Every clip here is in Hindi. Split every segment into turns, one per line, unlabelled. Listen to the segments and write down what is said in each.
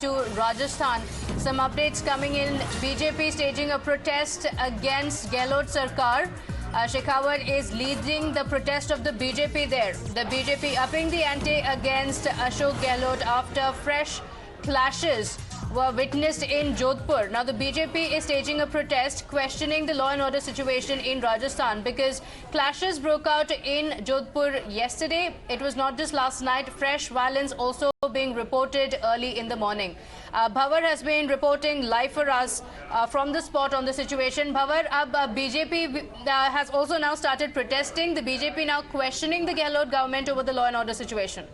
To Rajasthan, some updates coming in. BJP staging a protest against Gehlot Sarkar. Shekhawat is leading the protest of the BJP there. The BJP upping the ante against Ashok Gehlot after fresh clashes were witnessed in Jodhpur. Now the BJP is staging a protest questioning the law and order situation in Rajasthan because clashes broke out in Jodhpur yesterday. It was not just last night. Fresh violence also being reported early in the morning. Bhavar has been reporting live for us from the spot on the situation. Bhavar, BJP has also now started protesting. The BJP now questioning the Gehlot government over the law and order situation.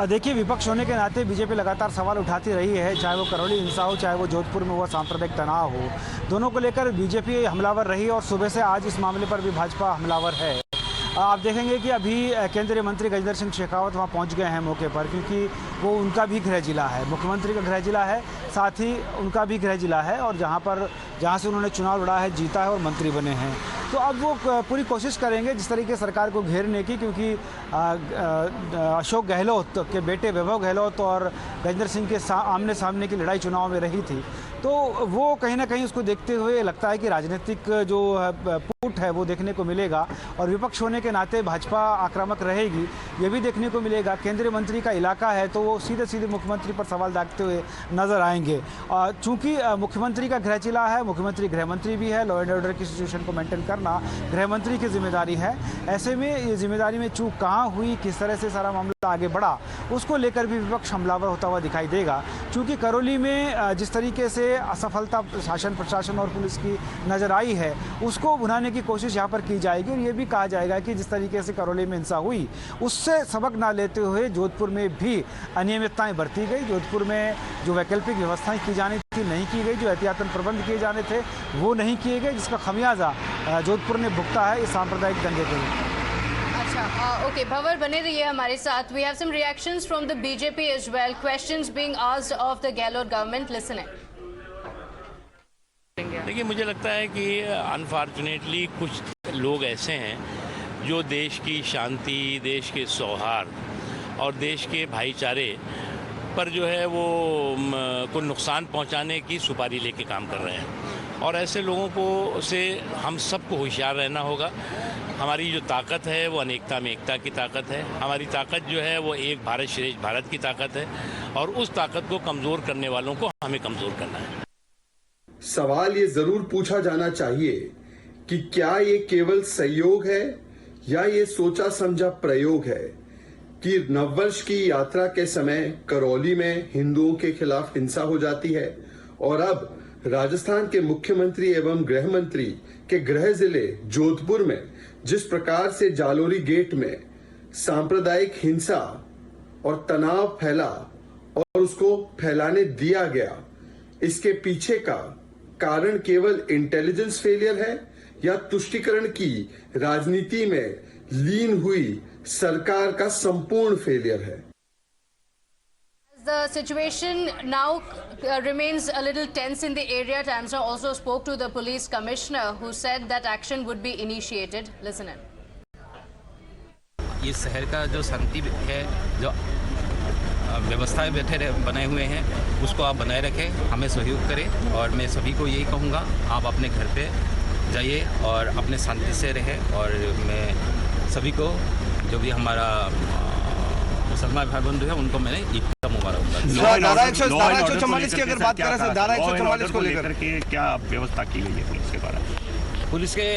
देखिए, विपक्ष होने के नाते बीजेपी लगातार सवाल उठाती रही है, चाहे वो करौली हिंसा हो, चाहे वो जोधपुर में हुआ सांप्रदायिक तनाव हो। दोनों को लेकर बीजेपी हमलावर रही और सुबह से आज इस मामले पर भी भाजपा हमलावर है। आप देखेंगे कि अभी केंद्रीय मंत्री गजेंद्र सिंह शेखावत वहाँ पहुँच गए हैं मौके पर, क्योंकि वो उनका भी गृह जिला है, मुख्यमंत्री का गृह जिला है, साथ ही उनका भी गृह जिला है और जहाँ से उन्होंने चुनाव लड़ा है, जीता है और मंत्री बने हैं। तो अब वो पूरी कोशिश करेंगे जिस तरीके सरकार को घेरने की, क्योंकि अशोक गहलोत के बेटे वैभव गहलोत और गजेंद्र सिंह के आमने सामने की लड़ाई चुनाव में रही थी। तो वो कहीं ना कहीं उसको देखते हुए लगता है कि राजनीतिक जो पुट है वो देखने को मिलेगा और विपक्ष होने के नाते भाजपा आक्रामक रहेगी, ये भी देखने को मिलेगा। केंद्रीय मंत्री का इलाका है तो वो सीधे सीधे मुख्यमंत्री पर सवाल दागते हुए नजर आएंगे। चूँकि मुख्यमंत्री का गृह जिला है, मुख्यमंत्री गृह मंत्री भी है, लॉ एंड ऑर्डर की सिचुएशन को मेंटेन करना गृह मंत्री की जिम्मेदारी है। ऐसे में ये जिम्मेदारी में चूक कहाँ हुई, किस तरह से सारा मामला आगे बढ़ा, उसको लेकर भी विपक्ष हमलावर होता हुआ दिखाई देगा। चूँकि करौली में जिस तरीके से असफलता शासन प्रशासन और पुलिस की नज़र आई है, उसको भुनाने की कोशिश यहाँ पर की जाएगी और ये भी कहा जाएगा कि जिस तरीके से करौली में हिंसा हुई उससे सबक ना लेते हुए जोधपुर में भी अनियमितताएं बरती गई। जोधपुर में जो वैकल्पिक व्यवस्थाएं की जानी थी नहीं की गई, जो एहतियातन प्रबंध किए जाने थे वो नहीं किए गए, जिसका खमियाजा जोधपुर ने भुगता है इस सांप्रदायिक दंगे के लिए।
Okay, Bhavar, बने रहिए हमारे साथ. We have some reactions from the BJP as well. Questions being asked of the Gehlot government. Listen in.
देखिए, मुझे लगता है कि अनफॉर्चुनेटली कुछ लोग ऐसे हैं जो देश की शांति, देश के सौहार्द और देश के भाईचारे पर जो है वो को नुकसान पहुंचाने की सुपारी लेके काम कर रहे हैं और ऐसे लोगों को से हम सबको होशियार रहना होगा। हमारी जो ताकत है वो अनेकता में एकता की ताकत है। हमारी ताकत जो है वो एक भारत श्रेष्ठ भारत की ताकत है और उस ताकत को कमज़ोर करने वालों को हमें कमज़ोर करना है।
सवाल ये जरूर पूछा जाना चाहिए कि क्या ये केवल संयोग है या ये सोचा समझा प्रयोग है कि नववर्ष की यात्रा के समय करौली में हिंदुओं के खिलाफ हिंसा हो जाती है और अब राजस्थान के मुख्यमंत्री एवं गृह मंत्री के गृह जिले जोधपुर में जिस प्रकार से जालोरी गेट में सांप्रदायिक हिंसा और तनाव फैला और उसको फैलाने दिया गया, इसके पीछे का कारण केवल इंटेलिजेंस फेलियर है या तुष्टीकरण की राजनीति में लीन हुई सरकार का संपूर्ण फेलियर है।
The situation now remains a little tense in the area. Times Now also spoke to the police commissioner who said that action would be initiated. Listen in.
ये शहर का जो शांति है, जो व्यवस्थाएं बनाए हुए हैं, उसको आप बनाए रखें, हमें सहयोग करें और मैं सभी को यही कहूँगा, आप अपने घर पे जाइए और अपने शांति से रहें। और मैं सभी को जो भी हमारा मुसलमान भाई बंधु है उनको मैंने ईद का मुबारक।
धारा 144 की अगर बात करें सर, धारा 144 को लेकर
के क्या व्यवस्था की गई है पुलिस के द्वारा?
पुलिस के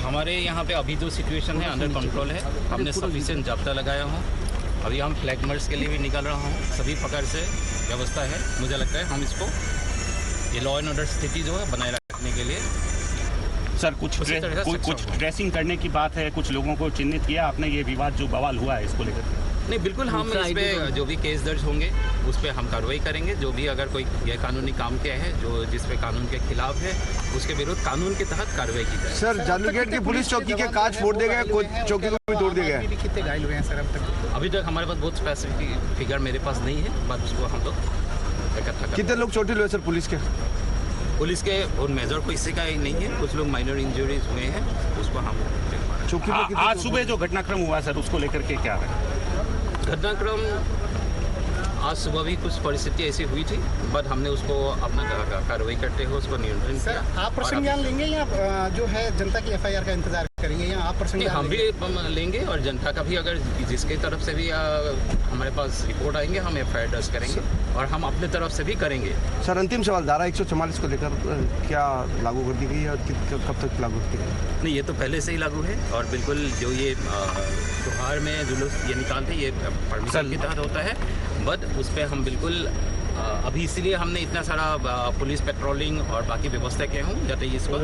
हमारे यहाँ पे अभी जो सिचुएशन है अंडर कंट्रोल है। हमने सफिशिएंट जाब्ता लगाया हूँ। अभी हम फ्लैग मार्च के लिए भी निकल रहा हूँ। सभी प्रकार से व्यवस्था है। मुझे लगता है हम इसको ये लॉ एंड ऑर्डर स्थिति जो है बनाए रखने के लिए
सर कुछ ड्रेसिंग करने की बात है, कुछ लोगों को चिन्हित किया आपने, ये विवाद जो बवाल हुआ है इसको लेकर?
नहीं, बिल्कुल हम इस पे जो भी केस दर्ज होंगे उस पे हम कार्रवाई करेंगे। जो भी अगर कोई गैर कानूनी काम किया है जो जिस पे कानून के खिलाफ है उसके विरुद्ध कानून के तहत कार्रवाई की जाए।
सर, जालूगेट की पुलिस चौकी के कांच फोड़ दिए गए, चौकी को भी तोड़ दिया गया।
कितने घायल हुए हैं सर अब तक? अभी तक हमारे पास बहुत स्पेसिफिक फिगर मेरे पास नहीं है, बट उसको हम लोग इकट्ठा।
कितने लोग चोटिल हुए सर पुलिस के?
पुलिस के बहुत मेजर कोई किसी का ही नहीं है, कुछ लोग माइनर इंजरीज हुए हैं, उसको हम
आज सुबह जो घटनाक्रम हुआ सर उसको लेकर के क्या है?
घटनाक्रम आज सुबह भी कुछ परिस्थिति ऐसी हुई थी, बट हमने उसको अपना कार्रवाई करते हुए उसको नियंत्रण
सर
किया।
आप प्रसंग ज्ञान लेंगे या जो है जनता की एफआईआर का इंतजार करेंगे, या आप प्रसंग
नहीं,
ज्ञान
हम
लेंगे?
भी लेंगे और जनता का भी, अगर जिसके तरफ से भी हमारे पास रिपोर्ट आएंगे हम एफआईआर दर्ज करेंगे और हम अपने तरफ से भी करेंगे।
सर अंतिम सवाल, धारा 144 को लेकर क्या लागू कर दी गई है और कब तक लागू कर दी गई?
नहीं, ये तो पहले से ही लागू है और बिल्कुल जो ये त्योहार में जुलूस ये निकालते हैं, ये परमिशन के तहत होता है, बट उस पर हम बिल्कुल अभी इसीलिए हमने इतना सारा पुलिस पेट्रोलिंग और बाकी व्यवस्था किए हूँ जाते इसको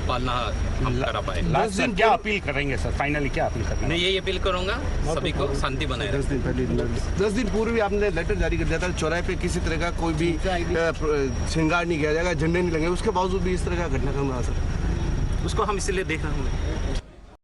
पालना हम करा पाए।
लास्ट दिन क्या अपील करेंगे सर, फाइनली क्या अपील करेंगे?
मैं यही अपील करूँगा सभी को शांति बनाए रखें।
10 दिन पूर्व भी आपने लेटर जारी कर दिया था, चौराहे पे किसी तरह का कोई भी श्रृंगार नहीं किया जाएगा, झंडे नहीं लगेंगे, उसके बावजूद भी इस तरह का घटनाक्रम रहा सर।
उसको हम इसीलिए देख रहे हैं।